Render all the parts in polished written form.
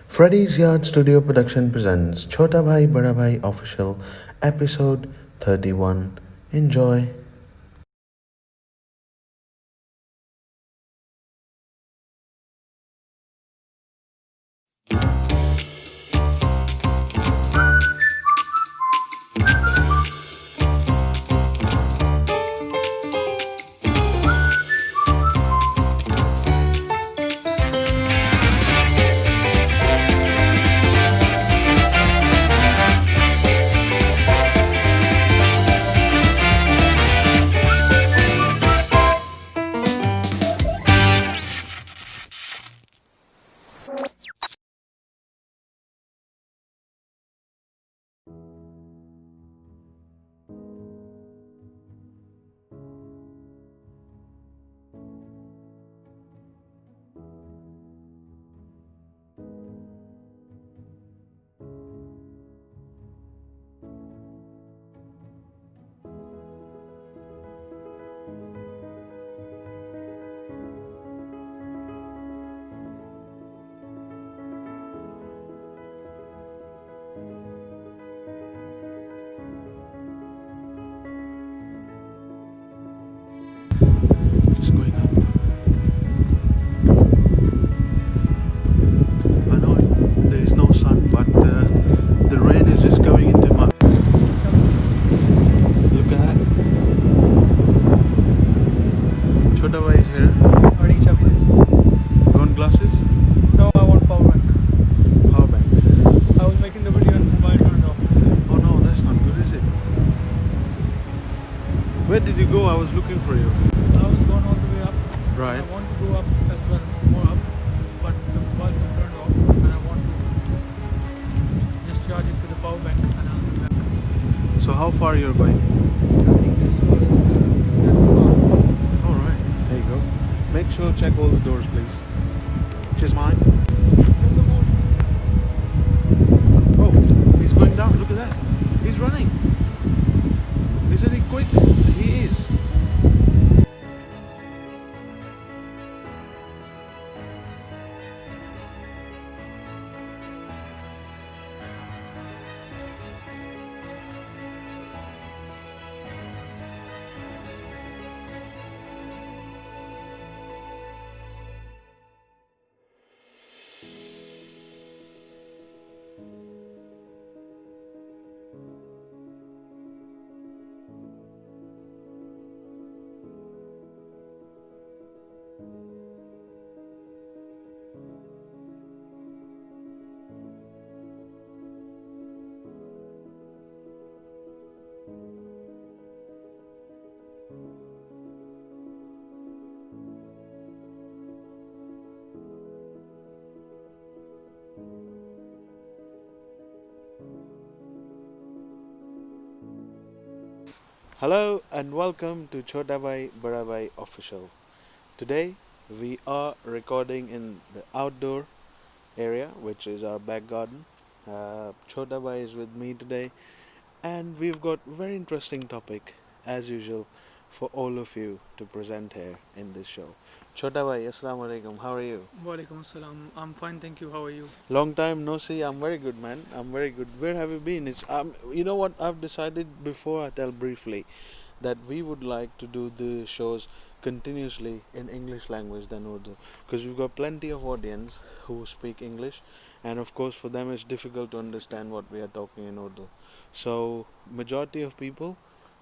Freddy's Yard Studio Production presents Chotta Bhai Barra Bhai Official Episode 31. Enjoy. Just going up. I know there is no sun, but the rain is just going into my. Look at that. Chotta Bhai is here. You want glasses? No, I want power bank. Power bank. I was making the video and mobile turned off. Oh no, that's not good, is it? Where did you go? I was looking for you. I was going all the way up. Right. I want to go up as well, more up, but the mobile phone turned off and I want to just charge it with the power bank and I'll be back. So how far you're going? I think this was that far. Alright, there you go. Make sure check all the doors, please. Cheers, mine. Oh, he's going down. Look at that. He's running. Isn't he quick? He is. Hello and welcome to Chotta Bhai Barra Bhai Official. Today we are recording in the outdoor area, which is our back garden. Chotta Bhai is with me today, and we've got very interesting topic as usual for all of you to present here in this show. Chotta Bhai, Assalamu alaikum. How are you? Walaikum assalam. I'm fine, thank you. How are you? Long time no see. I'm very good, man. I'm very good. Where have you been? You know what? I've decided before I tell briefly that we would like to do the shows continuously in English language than Urdu, because we've got plenty of audience who speak English, and of course for them it's difficult to understand what we are talking in Urdu. So majority of people,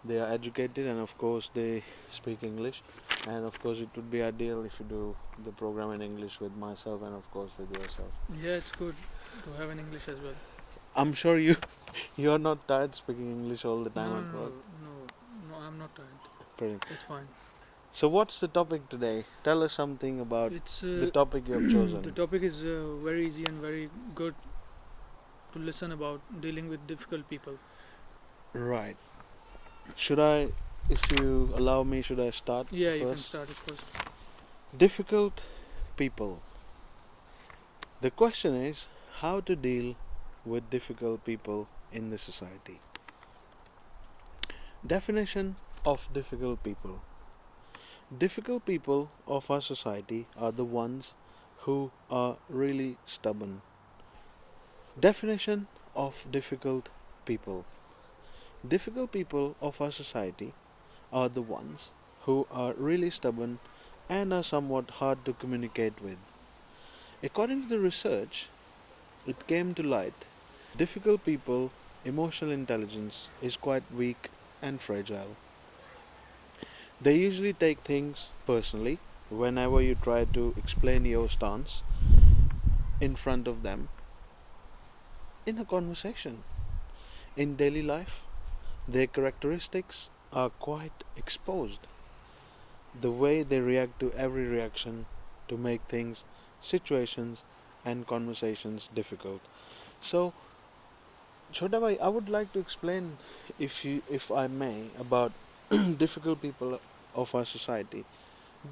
they are educated and of course they speak English, and of course it would be ideal if you do the program in English with myself and of course with yourself. Yeah, it's good to have an English as well. I'm sure you're not tired speaking English all the time No, at work. no, I'm not tired. Brilliant. It's fine. So what's the topic today? Tell us something about It's the topic you have chosen. the topic is very easy and very good to listen about, dealing with difficult people. Right. If you allow me, should I start Yeah, first? you can start it first. Difficult people. The question is how to deal with difficult people in the society. Definition of difficult people. Difficult people of our society are the ones who are really stubborn, Definition of difficult people. Difficult people of our society are the ones who are really stubborn and are somewhat hard to communicate with. According to the research, it came to light that difficult people emotional intelligence is quite weak and fragile. They usually take things personally whenever you try to explain your stance in front of them in a conversation. In daily life, their characteristics are quite exposed. The way they react to every reaction to make things, situations, and conversations difficult. So, Chotta Bhai, I would like to explain, if I may, about difficult people of our society.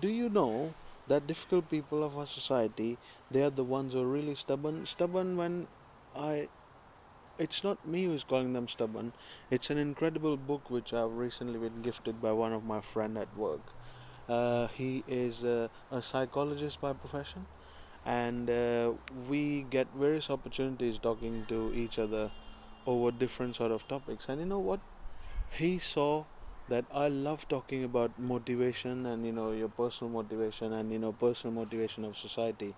Do you know that difficult people of our society, they are the ones who are really stubborn? Stubborn when I it's not me who's calling them stubborn. It's an incredible book which I've recently been gifted by one of my friend at work. He is a psychologist by profession, and we get various opportunities talking to each other over different sort of topics. And you know what? He saw that I love talking about motivation and your personal motivation and personal motivation of society.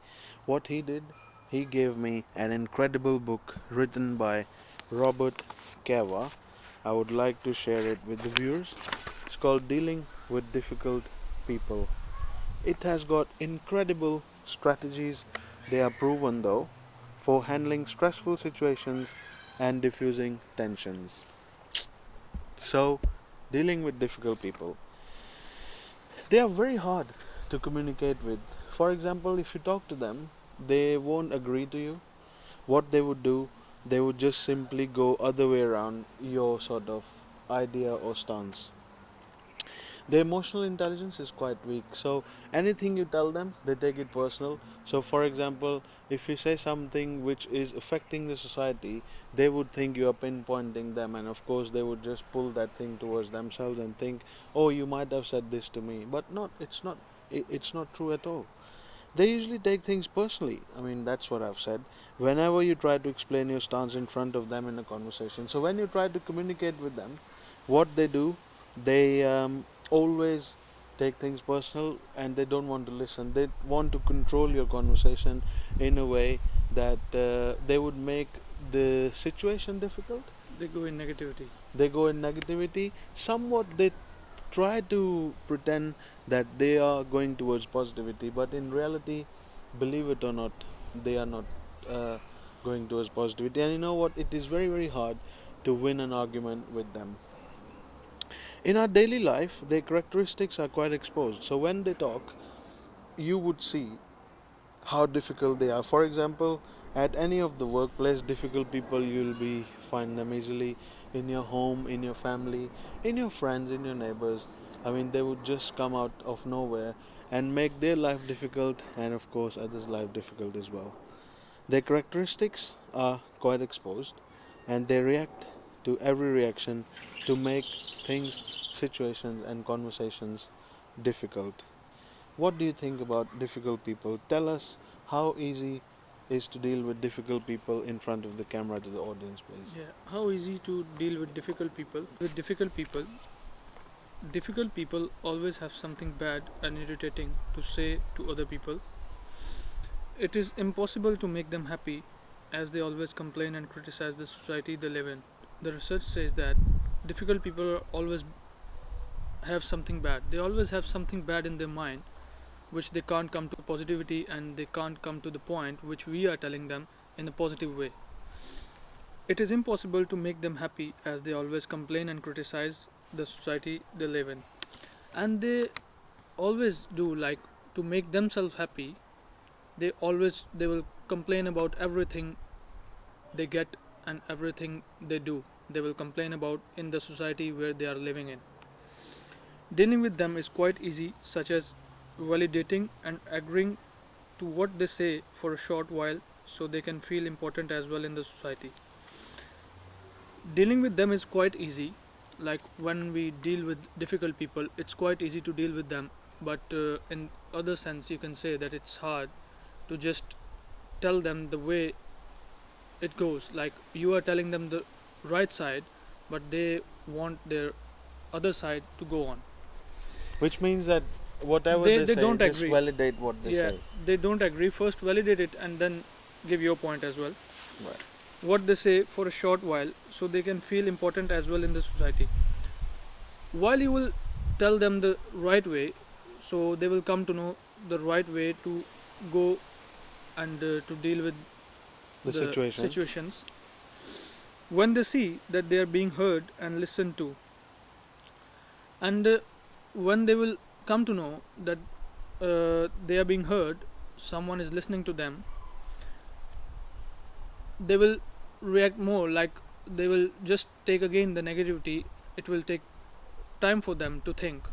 What he did, he gave me an incredible book written by Robert Cava. I would like to share it with the viewers. It's called Dealing with Difficult People. It has got incredible strategies. They are proven though for handling stressful situations and diffusing tensions. So, dealing with difficult people, they are very hard to communicate with. For example, if you talk to them, they won't agree to you. What they would do, they would just simply go other way around your sort of idea or stance. Their emotional intelligence is quite weak, so anything you tell them, they take it personal. So for example, if you say something which is affecting the society, they would think you are pinpointing them, and of course they would just pull that thing towards themselves and think, oh, you might have said this to me, but not it's not it's not true at all. They usually take things personally. I mean, that's what I've said. Whenever you try to explain your stance in front of them in a conversation, so when you try to communicate with them, what they do, they always take things personal and they don't want to listen. They want to control your conversation in a way that they would make the situation difficult. They go in negativity. They go in negativity. Somewhat they try to pretend that they are going towards positivity, but in reality, believe it or not, they are not uh, going towards positivity. And you know what? It is very, very hard to win an argument with them. In our daily life, their characteristics are quite exposed. So when they talk, you would see how difficult they are. For example, at any of the workplace, difficult people you'll be find them easily in your home, in your family, in your friends, in your neighbors. I mean, they would just come out of nowhere and make their life difficult, and of course, others' life difficult as well. Their characteristics are quite exposed, and they react to every reaction to make things, situations, and conversations difficult. What do you think about difficult people? Tell us how easy is to deal with difficult people in front of the camera to the audience, please. Yeah, how easy to deal with difficult people? With difficult people always have something bad and irritating to say to other people. It is impossible to make them happy as they always complain and criticize the society they live in. The research says that difficult people always have something bad. They always have something bad in their mind which they can't come to positivity, and they can't come to the point which we are telling them in a positive way. It is impossible to make them happy as they always complain and criticize the society they live in. And they always do, like, to make themselves happy, they will complain about everything they get and everything they do. They will complain about in the society where they are living in. Dealing with them is quite easy, such as validating and agreeing to what they say for a short while so they can feel important as well in the society. Dealing with them is quite easy. Like when we deal with difficult people, it's quite easy to deal with them, but in other sense, you can say that it's hard to just tell them the way it goes. Like you are telling them the right side, but they want their other side to go on. Which means that whatever They they they say, don't just agree. validate what they Yeah, say. they don't agree. First validate it and then give your point as well. Right. What they say for a short while, so they can feel important as well in the society. While you will tell them the right way, so they will come to know the right way to go and to deal with The the situation. situations. When they see that they are being heard and listened to, and when they will come to know that they are being heard, someone is listening to them, they will react more. Like they will just take again the negativity. It will take time for them to think.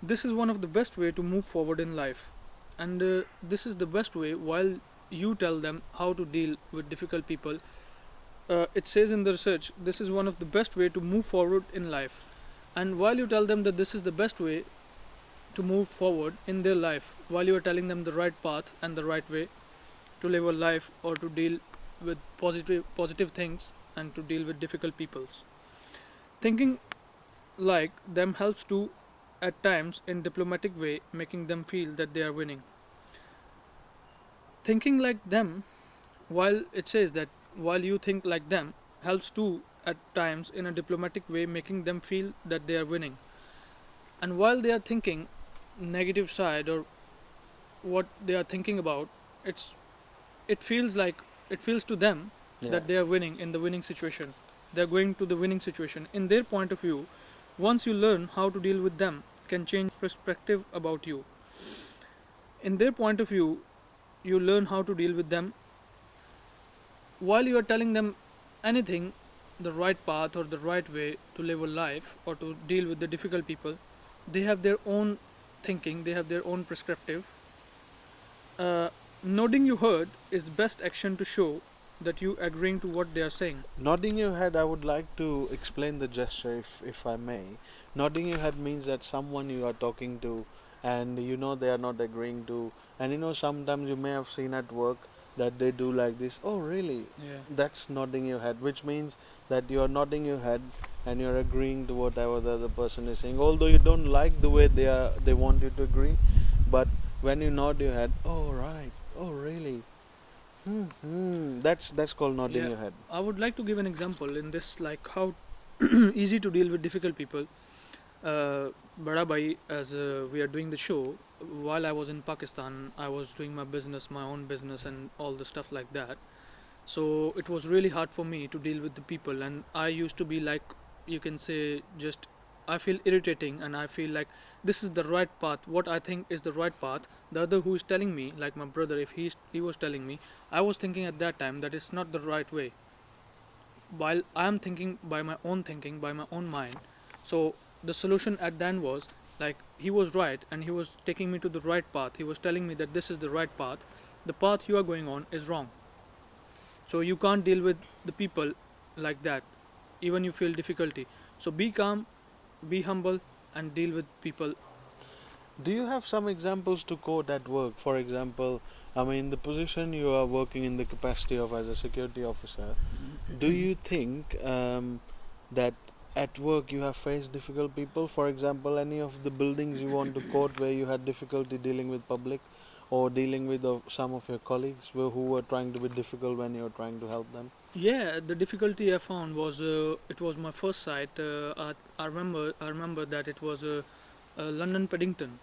This is one of the best way to move forward in life, and this is the best way. While you tell them how to deal with difficult people, it says in the research this is one of the best way to move forward in life. And while you tell them that this is the best way to move forward in their life, while you are telling them the right path and the right way to live a life or to deal with positive things and to deal with difficult peoples, thinking like them helps to at times in diplomatic way, making them feel that they are winning. Thinking like them, while it says that while you think like them, helps too at times in a diplomatic way, making them feel that they are winning. And while they are thinking negative side or what they are thinking about, it's it feels like it feels to them Yeah. that they are winning in the winning situation. They are going to the winning situation in their point of view. Once you learn how to deal with them, can change perspective about you. In their point of view, you learn how to deal with them. While you are telling them anything, the right path or the right way to live a life or to deal with the difficult people, they have their own thinking, they have their own prescriptive. Nodding you heard is the best action to show that you agreeing to what they are saying. Nodding your head, I would like to explain the gesture if I may. Nodding your head means that someone you are talking to and you know they are not agreeing to, and you know sometimes you may have seen at work that they do like this. Oh, really? Yeah. That's nodding your head, which means that you are nodding your head and you're agreeing to whatever the other person is saying, although you don't like the way they want you to agree. But when you nod your head, oh right, oh really, that's called nodding Yeah. your head. I would like to give an example in this, like how easy to deal with difficult people. Bada Bhai, as we are doing the show, while I was in Pakistan, I was doing my business, my own business, and all the stuff like that. So it was really hard for me to deal with the people, and I used to be like, you can say, just I feel irritating, and I feel like this is the right path. What I think is the right path. The other who is telling me, like my brother, if he was telling me, I was thinking at that time that it's not the right way. While I am thinking by my own mind. So the solution at then was like he was right and he was taking me to the right path. He was telling me that this is the right path. The path you are going on is wrong. So you can't deal with the people like that. Even you feel difficulty. So be calm, be humble, and deal with people. Do you have some examples to quote at work? For example, I mean, the position you are working in the capacity of as a security officer, do you think that at work you have faced difficult people? For example, any of the buildings you want to quote where you had difficulty dealing with public or dealing with some of your colleagues who were trying to be difficult when you were trying to help them? Yeah, the difficulty I found was it was my first site. I remember that it was London Paddington,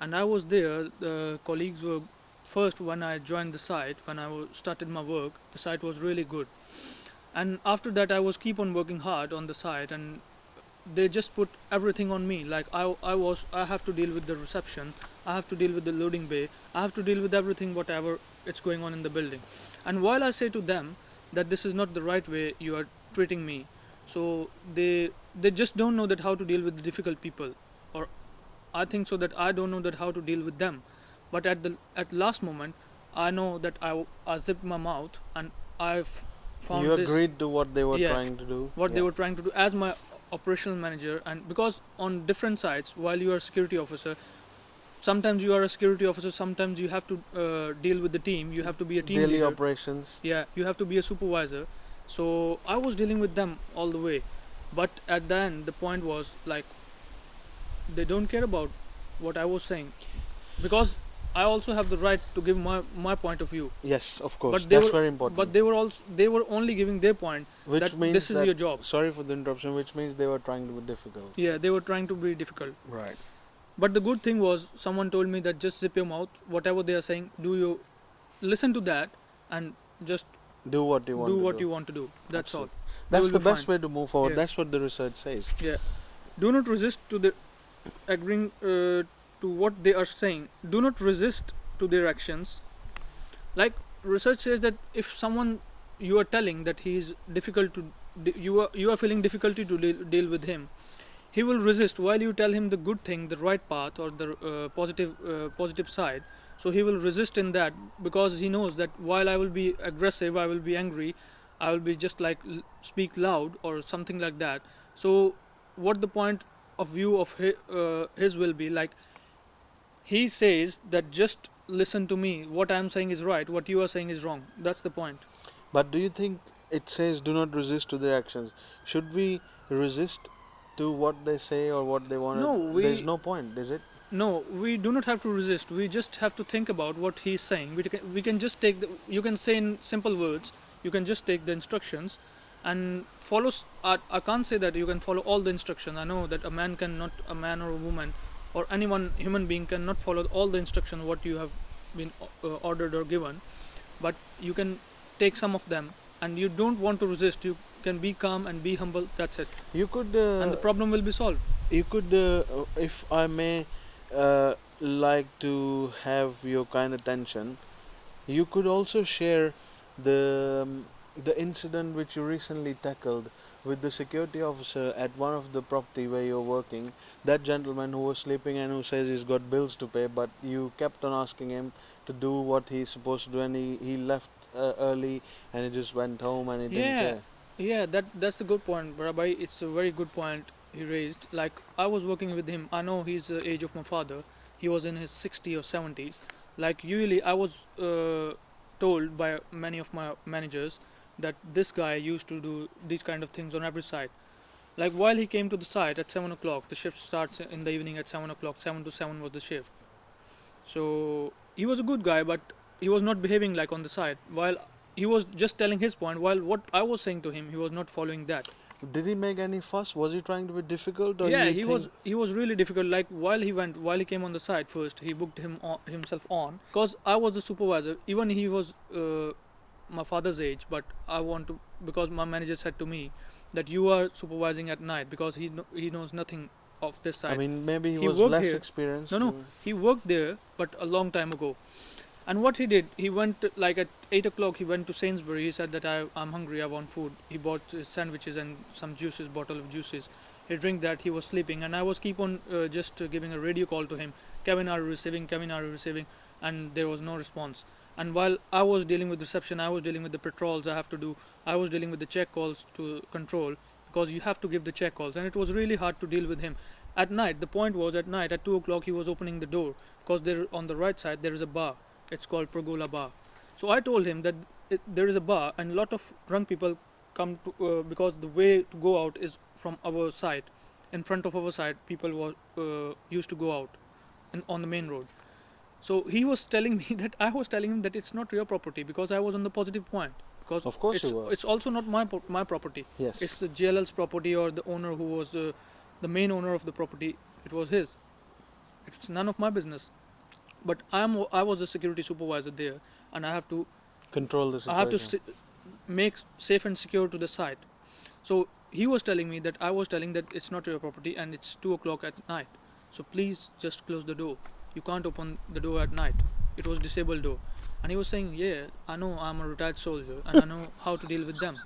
and I was there. The colleagues were first when I joined the site. When started my work, the site was really good, and after that I was keep on working hard on the site, and they just put everything on me. Like I have to deal with the reception, I have to deal with the loading bay, I have to deal with everything whatever it's going on in the building. And while I say to them that this is not the right way you are treating me, so they just don't know that how to deal with the difficult people, or I think so that I don't know that how to deal with them. But at last moment, I know that I zipped my mouth and I've found You this. agreed to what they were Yeah, trying to do? what they Yeah. were trying to do as my operational manager. And because on different sites, while you are a security officer, sometimes you are a security officer, sometimes you have to deal with the team, you have to be a team Daily leader. operations. Yeah, you have to be a supervisor. So I was dealing with them all the way, but at the end the point was like they don't care about what I was saying, because I also have the right to give my point of view. Yes, of course. But they That's were very important. they were only giving their point, Which that means this is that, your job. sorry for the interruption, which means they were trying to be difficult. Yeah, they were trying to be difficult. Right. But the good thing was someone told me that just zip your mouth. Whatever they are saying, do you listen to that and just Do what you want do to what do. you want to do. That's all. Absolutely. They That's will the be best fine. way to move forward. Yeah. That's what the research says. Yeah. Do not resist to the agreeing to what they are saying. Do not resist to their actions. Like research says that if someone you are telling that he is difficult to you are feeling difficulty to deal with him, he will resist while you tell him the good thing, the right path, or the positive side. So he will resist in that, because he knows that while I will be aggressive, I will be angry, I will be just like speak loud or something like that. So what the point of view of his will be like, he says that just listen to me, what I am saying is right, what you are saying is wrong. That's the point. But do you think it says do not resist to their actions? Should we resist to what they say or what they want? No, There's we no point, is it? no, we do not have to resist. We just have to think about what he's saying. We can just take the, you can say in simple words, you can just take the instructions and follow. I can't say that you can follow all the instructions. I know that a man or a woman or anyone, human being, cannot follow all the instructions what you have been ordered or given. But you can take some of them, and you don't want to resist. You can be calm and be humble. That's it. You could, And the problem will be solved. if I may, like to have your kind attention, you could also share the incident which you recently tackled with the security officer at one of the property where you're working. That gentleman who was sleeping and who says he's got bills to pay, but you kept on asking him to do what he's supposed to do, and he left early and he just went home and he didn't Yeah, care. yeah, that's the good point, Rabbi. It's a very good point he raised. Like I was working with him. I know he's the age of my father. He was in his 60s or 70s. Like usually, I was told by many of my managers that this guy used to do these kind of things on every site. Like while he came to the site at 7 o'clock, the shift starts in the evening at 7 o'clock. 7 to 7 was the shift. So he was a good guy, but he was not behaving like on the side. While he was just telling his point, while what I was saying to him, he was not following that. Did he make any fuss? Was he trying to be difficult, or Yeah, you he think was really difficult. Like while he came on the site first, he booked himself on, because I was the supervisor. Even he was my father's age, but I want to, because my manager said to me that you are supervising at night, because he knows nothing of this I side. mean, maybe he He was worked less here. experienced. No, he worked there, but a long time ago. And what he did, he went like at 8 o'clock. He went to Sainsbury. He said that I'm hungry. I want food. He bought sandwiches and some juices, bottle of juices. He drank that. He was sleeping, and I was keep on just giving a radio call to him. Kevin, are you receiving? Kevin, are you receiving? And there was no response. And while I was dealing with reception, I was dealing with the patrols I have to do. I was dealing with the check calls to control, because you have to give the check calls, and it was really hard to deal with him. At night, the point was at night at 2 o'clock he was opening the door, because there on the right side there is a bar. It's called Pergola Bar. So I told him that there is a bar, and a lot of drunk people come to because the way to go out is from our side. In front of our side, people were used to go out, and on the main road. So he was telling me that I was telling him that it's not your property, because I was on the positive point. Because Of course you were. it's also not my property. Yes. It's the JLL's property, or the owner who was the main owner of the property. It was his. It's none of my business. But I was a security supervisor there, and I have to Control the I have to situation. make safe and secure to the site. So he was telling me that I was telling that it's not your property, and it's 2 o'clock at night. So please just close the door. You can't open the door at night. It was disabled door. And he was saying, yeah, I know I'm a retired soldier, and I know how to deal with them.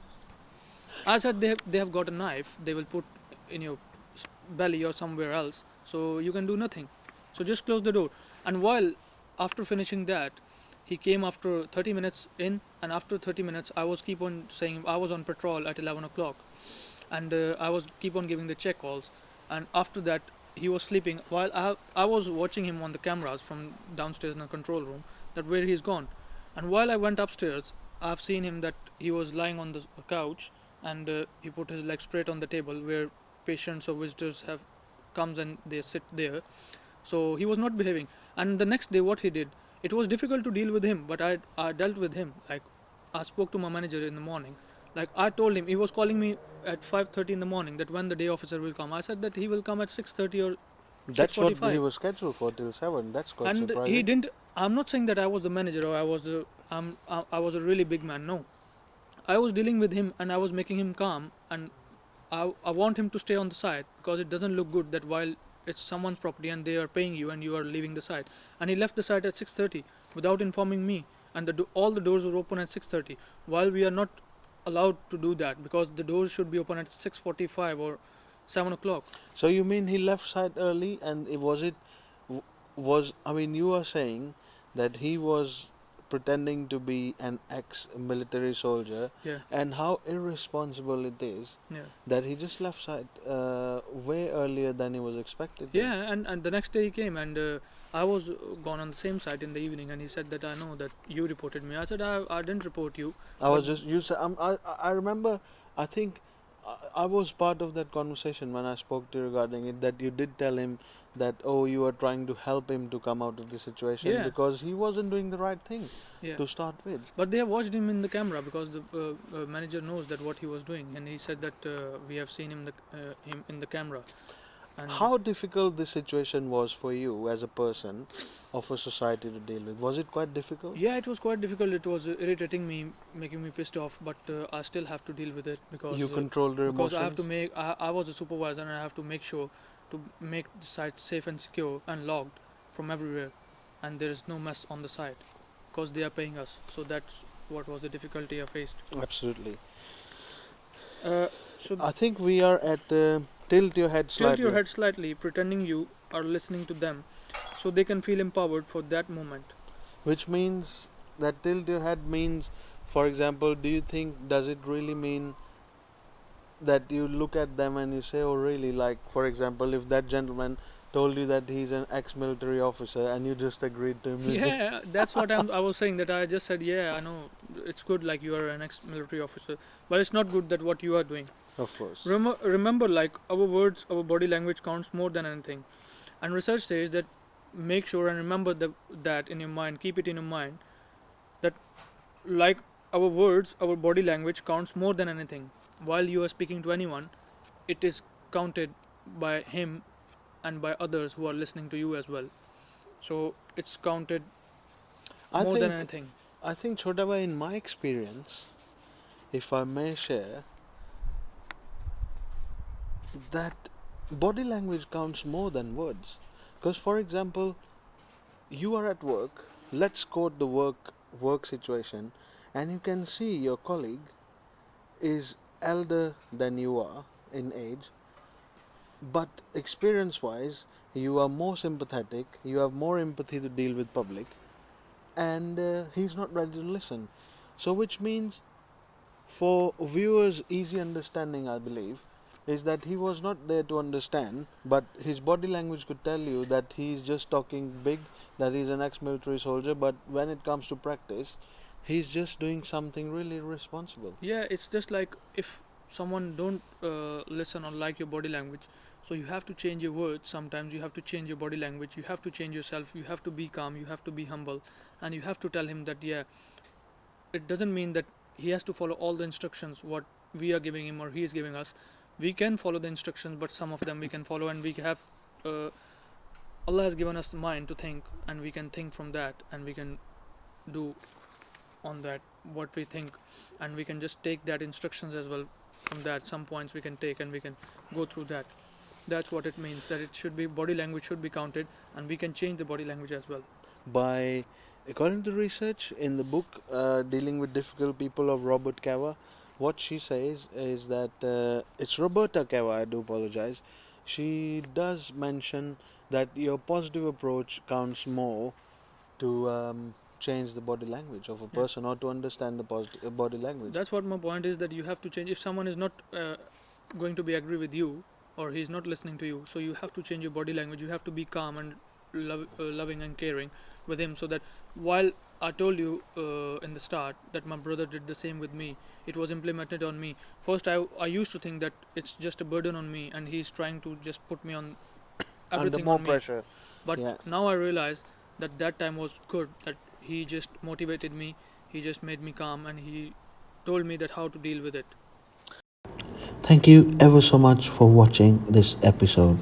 I said they have got a knife. They will put in your belly or somewhere else. So you can do nothing. So just close the door. And while after finishing that, he came after 30 minutes in, and after 30 minutes I was keep on saying I was on patrol at 11 o'clock, and I was keep on giving the check calls. And after that, he was sleeping while I was watching him on the cameras from downstairs in the control room, that where he's gone. And while I went upstairs, I've seen him that he was lying on the couch, and he put his leg straight on the table where patients or visitors have comes and they sit there. So he was not behaving. And the next day, what he did, it was difficult to deal with him, but I dealt with him. Like, I spoke to my manager in the morning. Like, I told him, he was calling me at 5:30 in the morning, that when the day officer will come. I said that he will come at 6:30 or That's what he 6:45. was scheduled for till 7. That's quite And he surprising. didn't. I'm not saying that I was the manager or I was a really big man. No, I was dealing with him and I was making him calm, and I want him to stay on the site, because it doesn't look good that while it's someone's property and they are paying you and you are leaving the site. And he left the site at 6:30 without informing me, and all the doors were open at 6:30, while we are not allowed to do that, because the doors should be open at 6:45 or 7 o'clock. So you mean he left site early, and was I mean, you are saying that he was pretending to be an ex-military soldier, Yeah, and how irresponsible it is yeah. that he just left site way earlier than he was expected to. Yeah, and the next day he came, and I was gone on the same site in the evening, and he said that I know that you reported me. I said I didn't report you. I was But just you said I remember. I think I was part of that conversation when I spoke to you regarding it. That you did tell him that, oh, you were trying to help him to come out of the situation, yeah, because he wasn't doing the right thing yeah. to start with. But they have watched him in the camera, because the manager knows that what he was doing, and he said that we have seen him in the camera. And How difficult this situation was for you as a person of a society to deal with? Was it quite difficult? yeah, it was quite difficult. It was irritating me, making me pissed off. But I still have to deal with it, You controlled your because I emotions. have to make. I was a supervisor, and I have to make sure to make the site safe and secure and logged from everywhere, and there is no mess on the site, because they are paying us. So that's what was the difficulty I faced. Absolutely. So I think we are at tilt your head slightly. tilt your head slightly, pretending you are listening to them, so they can feel empowered for that moment. Which means that tilt your head means, for example, do you think, does it really mean that you look at them and you say, oh, really? Like, for example, if that gentleman told you that he's an ex-military officer and you just agreed to him. Yeah, that's what I was saying. That I just said, yeah, I know it's good. Like, you are an ex-military officer, but it's not good that what you are doing. Of course. Remember, like, our words, our body language counts more than anything. And research says that make sure and remember that in your mind, keep it in your mind, that, like, our words, our body language counts more than anything. While you are speaking to anyone, it is counted by him and by others who are listening to you as well. So it's counted I more than think anything. I think Chotta Bhai, in my experience, if I may share, that body language counts more than words. Because, for example, you are at work. Let's quote the work situation, and you can see your colleague is elder than you are in age, but experience wise you are more sympathetic, you have more empathy to deal with public, and he's not ready to listen. So which means, for viewers easy understanding, I believe, is that he was not there to understand, but his body language could tell you that he's just talking big, that he's an ex-military soldier, but when it comes to practice, he's just doing something really irresponsible. Yeah, it's just like if someone don't listen or like your body language, so you have to change your words. Sometimes you have to change your body language. You have to change yourself. You have to be calm. You have to be humble, and you have to tell him that, yeah, it doesn't mean that he has to follow all the instructions what we are giving him or he is giving us. We can follow the instructions, but some of them we can follow, and we have uh, Allah has given us the mind to think, and we can think from that, and we can do on that what we think, and we can just take that instructions as well. From that, some points we can take, and we can go through that. That's what it means, that it should be, body language should be counted, and we can change the body language as well. By according to research in the book Dealing with Difficult People of Robert Cava, what she says is that it's Roberta Cava, I do apologize. She does mention that your positive approach counts more to change the body language of a Yeah. person, or to understand the positive body language. That's what my point is, that you have to change. If someone is not going to be agree with you, or he's not listening to you. So you have to change your body language. You have to be calm and loving and caring with him, so that while I told you in the start that my brother did the same with me, it was implemented on me. First, I used to think that it's just a burden on me and he's trying to just put me on Under everything more on me. pressure. But Yeah. now I realize that that time was good, that he just motivated me, he just made me calm, and he told me that how to deal with it. Thank you ever so much for watching this episode.